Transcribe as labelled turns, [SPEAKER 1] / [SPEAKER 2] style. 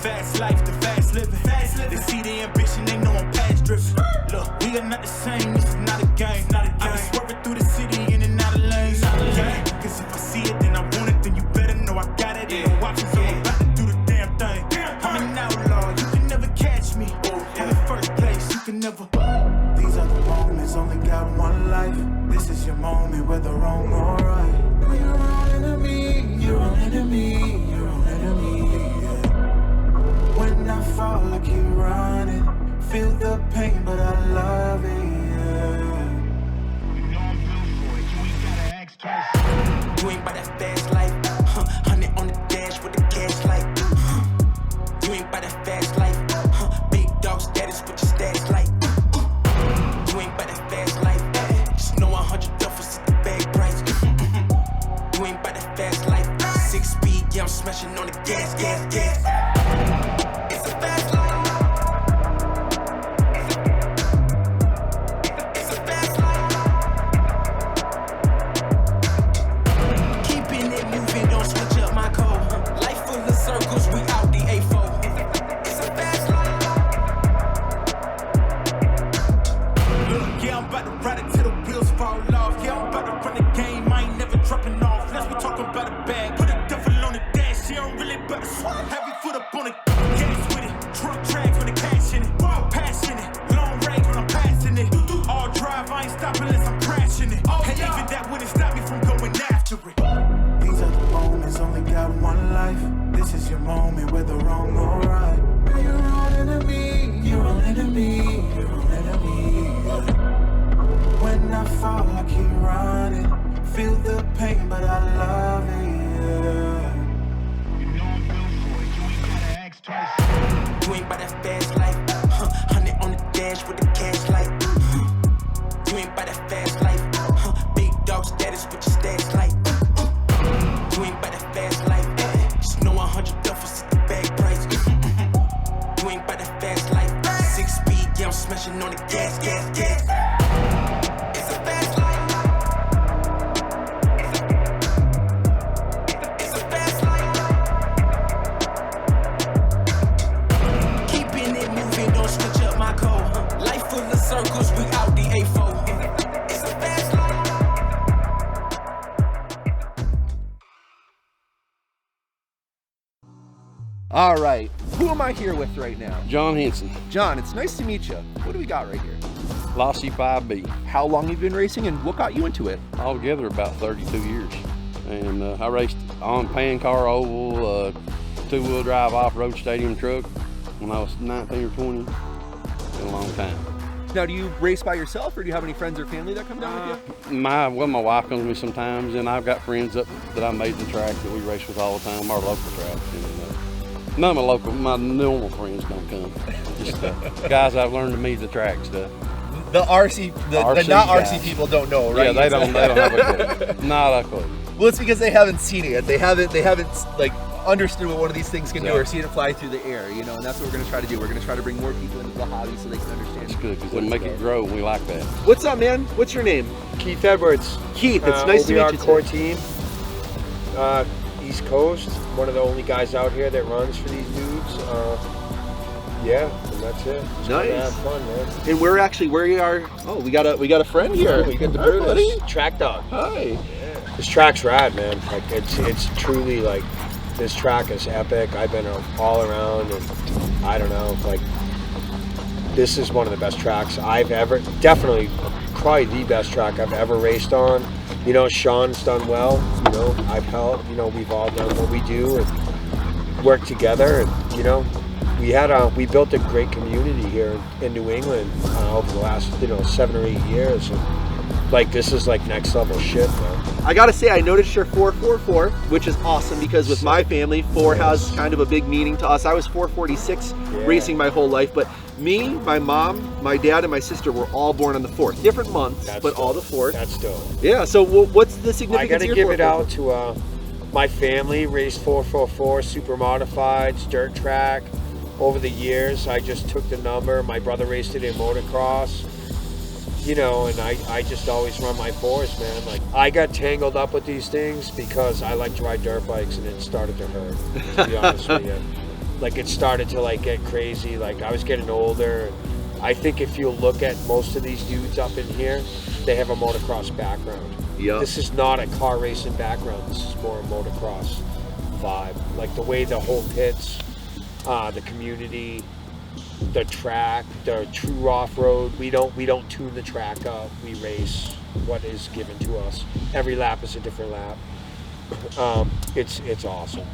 [SPEAKER 1] fast life, the fast living. They see the ambition, they know I'm past driven. Look, we are not the same, this is not a game. I be swerving through the city in and out of lanes. Cause if I see it, then I want it, then you better know I got it. Ain't no options, I'm about to do the damn thing. I'm an outlaw, you can never catch me. In the first place, you can never. These are the moments, only got one life. This is your moment, whether wrong or right. You're your own enemy, your own enemy, your own enemy, yeah. When I fall, I keep running. Feel the pain, but I love it, yeah. You know I'm built for it, you ain't gotta ask twice. You ain't by that fast life, 100 on the dash with the cash light. You ain't by that fast life, big dog status with your stats like. You ain't by that fast life, just know 100 duffers at the bag price. You ain't by that fast life, 6 speed, yeah, I'm smashing on the gas. It's a fast life. It's a fast life. Keeping it moving, don't switch up my code. Life full of circles, we out the A4. It's a fast life. Look, yeah, I'm about to ride it till the wheels fall off. Yeah, I'm about to run the game, I ain't never dropping off. Let's be talking about a bag, put a devil on the dash. She don't really better swap. Heavy foot up on the gas with it. Truck tracks with the cash in it. Passionate, long range when I'm passing it. All drive, I ain't stopping unless I'm crashing it. And even that wouldn't stop me from going after it. These are the moments, only got one life. This is your moment, whether wrong or right. You're your own enemy, your own enemy, your own enemy, yeah. When I fall, I keep running. Feel the pain, but I love it, yeah. You know I'm built for it, you ain't gotta ask twice. You ain't by that fast life, 100 on the dash with the cash light. You ain't by that fast life, big dog status with your stats like. You ain't by that fast life, just know 100 duffers at the bag price. You ain't by that fast life, 6 speed, yeah, I'm smashing on the gas. It's a fast life. It's a fast life. Keeping it moving, don't switch up my code. Life full of circles, we out the A4. It's a fast life.
[SPEAKER 2] All right, who am I here with right now?
[SPEAKER 3] John Henson,
[SPEAKER 2] John, it's nice to meet you. What do we got right here?
[SPEAKER 3] Lossy 5B.
[SPEAKER 2] How long have you been racing and what got you into it?
[SPEAKER 3] Altogether about 32 years. And I raced on pan car oval, two-wheel drive off-road stadium truck when I was 19 or 20. Been a long time.
[SPEAKER 2] Now, do you race by yourself or do you have any friends or family that come down with you?
[SPEAKER 3] My wife comes with me sometimes, and I've got friends up that I made the track that we race with all the time, our local track. And, none of my normal friends don't come. Just guys I've learned to meet the track stuff.
[SPEAKER 2] The RC, the not RC people don't know, right?
[SPEAKER 3] Yeah, they don't have a clue. Not a clue.
[SPEAKER 2] Well, it's because they haven't seen it. They haven't like understood what one of these things can do or seen it fly through the air, you know. And that's what we're going to try to do. We're going to try to bring more people into the hobby so they can understand.
[SPEAKER 3] It's good because they make it grow, and we like that.
[SPEAKER 2] What's up, man? What's your name?
[SPEAKER 4] Keith Edwards.
[SPEAKER 2] Keith, it's nice to meet you.
[SPEAKER 4] core team, East Coast. One of the only guys out here that runs for these dudes. Yeah, and that's it. Just
[SPEAKER 2] nice.
[SPEAKER 4] Have fun, man.
[SPEAKER 2] And we are. Oh, we got a friend here.
[SPEAKER 4] Yeah, we got the Brutus, track dog.
[SPEAKER 2] Hi.
[SPEAKER 4] Yeah. This track's rad, man. Like it's truly like this track is epic. I've been all around, and I don't know, like this is one of the best tracks I've ever. Definitely, probably the best track I've ever raced on. You know, Sean's done well. You know, I've helped. You know, we've all done what we do and worked together, and you know. We built a great community here in New England over the last 7 or 8 years. And, like this is like next level shit, man.
[SPEAKER 2] I gotta say, I noticed you're 444, which is awesome because with my family, 4 has kind of a big meaning to us. I was 446 racing my whole life, but me, my mom, my dad, and my sister were all born on the 4th. Different months, but all the 4th.
[SPEAKER 4] That's dope.
[SPEAKER 2] Yeah. So what's the significance?
[SPEAKER 4] I gotta give it out to my family. Raced 444 super modifieds, dirt track. Over the years, I just took the number. My brother raced it in motocross, you know, and I just always run my 4s, man. Like, I got tangled up with these things because I like to ride dirt bikes, and it started to hurt, to be honest with you. like it started to like get crazy. Like I was getting older. I think if you look at most of these dudes up in here, they have a motocross background.
[SPEAKER 2] Yeah.
[SPEAKER 4] This is not a car racing background. This is more a motocross vibe. Like the way the whole pits, the community, the track, the true off-road. We don't tune the track up. We race what is given to us. Every lap is a different lap. It's awesome.